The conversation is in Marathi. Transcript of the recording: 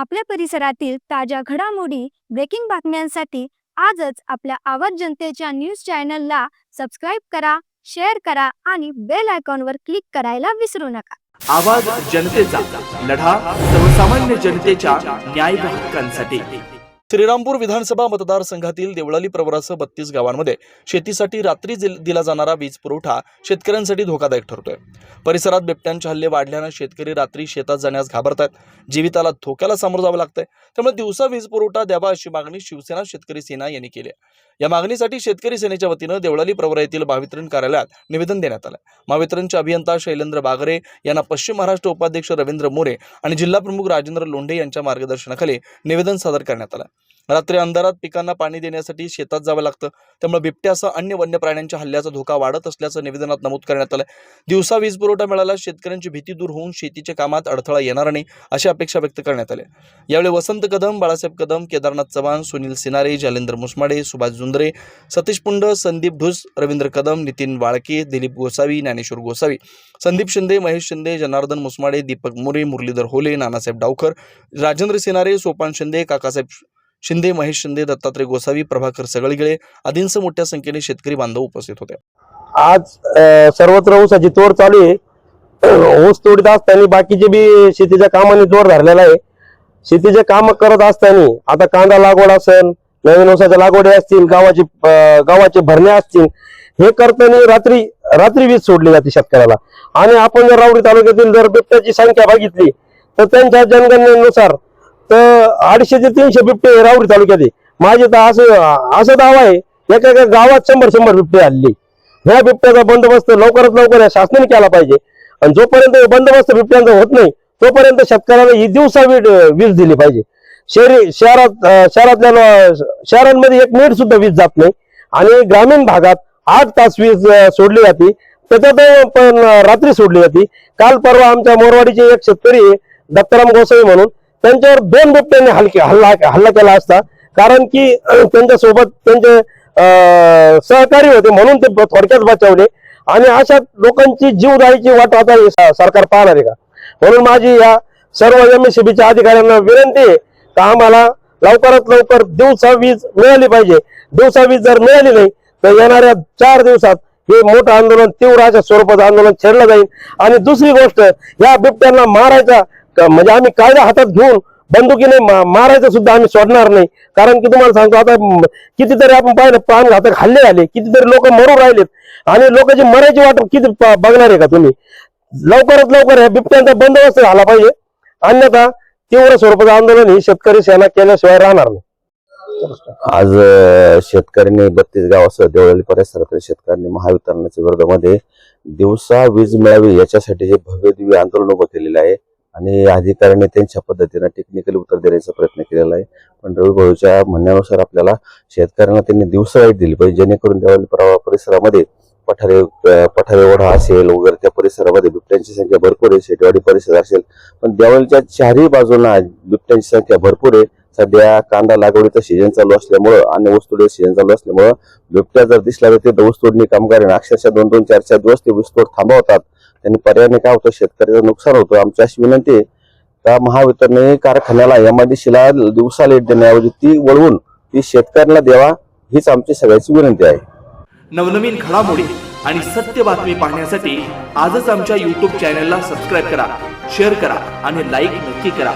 आपल्या परिसरातील ताज्या घडामोडी, ब्रेकिंग बातम्यांसाठी आजच आपल्या आवाज जनतेच्या न्यूज चॅनलला सबस्क्राईब करा, शेअर करा आणि बेल आयकॉनवर क्लिक करायला विसरू नका. आवाज जनतेचा लढा सर्वसामान्य जनतेच्या न्याय हक्कांसाठी. श्रीरामपूर विधानसभा मतदारसंघातील देवळाली प्रवरासह 32 गावांमध्ये शेतीसाठी रात्री दिला जाणारा वीज पुरवठा शेतकऱ्यांसाठी धोकादायक ठरतोय. परिसरात बिबट्यांचे हल्ले वाढल्याने शेतकरी रात्री शेतात जाण्यास घाबरतात. जीविताला धोक्याला सामोरं जावं लागतंय. त्यामुळे दिवसा वीज पुरवठा द्यावा अशी मागणी शिवसेना शेतकरी सेना यांनी केली आहे. या मागणीसाठी शेतकरी सेनेच्या वतीनं देवळाली प्रवरा येथील महावितरण कार्यालयात निवेदन देण्यात आलं. महावितरणचे अभियंता शैलेंद्र बागरे यांना पश्चिम महाराष्ट्र उपाध्यक्ष रवींद्र मोरे आणि जिल्हा प्रमुख राजेंद्र लोंढे यांच्या मार्गदर्शनाखाली निवेदन सादर करण्यात आलं. रात्री अंधारात पिकांना पाणी देण्यासाठी शेतात जावं लागतं. त्यामुळे बिबट्यासह अन्य वन्य प्राण्यांच्या हल्ल्याचा धोका वाढत असल्याचं निवेदनात नमूद करण्यात आलं. दिवसा वीज पुरवठा मिळाला शेतकऱ्यांची भीती दूर होऊन शेतीच्या कामात अडथळा येणार नाही अशी अपेक्षा व्यक्त करण्यात आली. यावेळी वसंत कदम, बाळासाहेब कदम, केदारनाथ चव्हाण, सुनील सिनारे, जालेंद्र मुसमाडे, सुभाष जुंदरे, सतीश पुंड, संदीप ढुस, रवींद्र कदम, नितीन वाळके, दिलीप गोसावी, ज्ञानेश्वर गोसावी, संदीप शिंदे, महेश शिंदे, जनार्दन मुसमाडे, दीपक मोरे, मुरलीधर होले, नानासाहेब डावकर, राजेंद्र सिनारे, सोपान शिंदे, काकासाहेब शिंदे, महेश शिंदे, दत्तात्रय गोसावी, प्रभाकर सगळगिळे आदींसह मोठ्या संख्येने शेतकरी बांधव उपस्थित होते. आज सर्वत्र ऊसाची तोड चालू आहे. ऊस तोडीत असताना बाकीचे बी शेतीच्या कामाने जोर धरलेला आहे. शेतीचे काम करत असताना आता कांदा लागवड असेल, नवीन ऊसाच्या लागवडी असतील, गावाचे भरणे असतील, हे करताना रात्री वीज सोडली जाते शेतकऱ्याला. आणि आपण जर रावडी तालुक्यातील जर बिबट्याची संख्या बघितली तर त्यांच्या जनगणनेनुसार तर 250 ते 300 बिबटे रावडी तालुक्यात आहे. माझे तर असं दावा आहे एका गावात 100 बिबटे हल्ली. ह्या बिबट्याचा बंदोबस्त लवकरात लवकर शासनाने केला पाहिजे. आणि जोपर्यंत बंदोबस्त बिबट्यांचा होत नाही तोपर्यंत शेतकऱ्याला ही दिवसा वीज दिली पाहिजे. शहरांमध्ये 1 मिनिट सुद्धा वीज जात नाही आणि ग्रामीण भागात 8 तास वीज सोडली जाते. त्याच्यात पण रात्री सोडली जाते. काल परवा आमच्या मोरवाडीचे एक शेतकरी दत्ताराम गोसावी म्हणून त्यांच्यावर 2 बिबट्यांनी हल्ला केला असता. कारण की त्यांच्या सोबत त्यांचे सहकारी होते म्हणून ते थोडक्यात बचावले. आणि अशा लोकांची जीव जायची वाट आता सरकार पाहणार आहे का? म्हणून माझी या सर्व MSCBच्या अधिकाऱ्यांना विनंती आहे का आम्हाला लवकरात लवकर दिवसा वीज मिळाली पाहिजे. दिवसा वीज जर मिळाली नाही तर येणाऱ्या 4 दिवसात हे मोठं आंदोलन, तीव्र अशा स्वरूपाचं आंदोलन छेडलं जाईल. आणि दुसरी गोष्ट, या बिबट्यांना मारायचा म्हणजे आम्ही कायदा हातात घेऊन बंदुकीने मारायचं सुद्धा आम्ही सोडणार नाही. कारण की तुम्हाला सांगतो आता कितीतरी आपण पाहिलं प्राणघातक हल्ले आले, कितीतरी लोक मरू राहिलेत आणि लोकांची मरायची वाट किती बघणार आहे का तुम्ही? लवकरात लवकर ह्या बिबट्यांचा बंदोबस्त झाला पाहिजे. अन्यथा तीव्र स्वरूपाचं आंदोलन ही शेतकरी सेना केल्याशिवाय राहणार नाही. आज शेतकऱ्यांनी 32 गावासह देवळाली परिसरातील शेतकऱ्यांनी महावितरणाच्या विरोधामध्ये दिवसा वीज मिळावी याच्यासाठी हे भव्य दिव्य आंदोलन उभं केलेलं आहे. आणि अधिकाऱ्यांनी त्यांच्या पद्धतीने टेक्निकली उत्तर देण्याचा प्रयत्न केलेला आहे. पण रविभाऊच्या म्हणण्यानुसार आपल्याला शेतकऱ्यांना त्यांनी दिवसा लाईट दिली पाहिजे, जेणेकरून देवळाली परिसरामध्ये पठारे ओढा असेल वगैरे त्या परिसरामध्ये बिबट्यांची संख्या भरपूर आहे. शेटवाडी परिसर असेल, पण देवळालीच्या 4ही बाजूंना बिबट्यांची संख्या भरपूर आहे. सध्या कांदा लागवडीचा सीजन चालू असल्यामुळं आणि ऊसतोडीचा सीजन चालू असल्यामुळं बिबट्या जर दिसला तर ते ऊसतोडणी कामगारांना अक्षरशः 2-2, 4-4 दिवस ते ऊसतोड थांबवतात. त्यांनी पर्यायाने काय होतं, शेतकऱ्याचं नुकसान होतं. आमची अशी विनंती आहे का महावितरण कारखान्याला MIDCला दिवसा लाईट देण्याऐवजी ती वळवून ती शेतकऱ्याला द्यावा, हीच आमची सगळ्याची विनंती आहे. नवनवीन घडामोडी आणि सत्य बातमी पाहण्यासाठी आजच आमच्या YouTube चॅनलला सबस्क्राईब करा, शेअर करा आणि लाईक नक्की करा.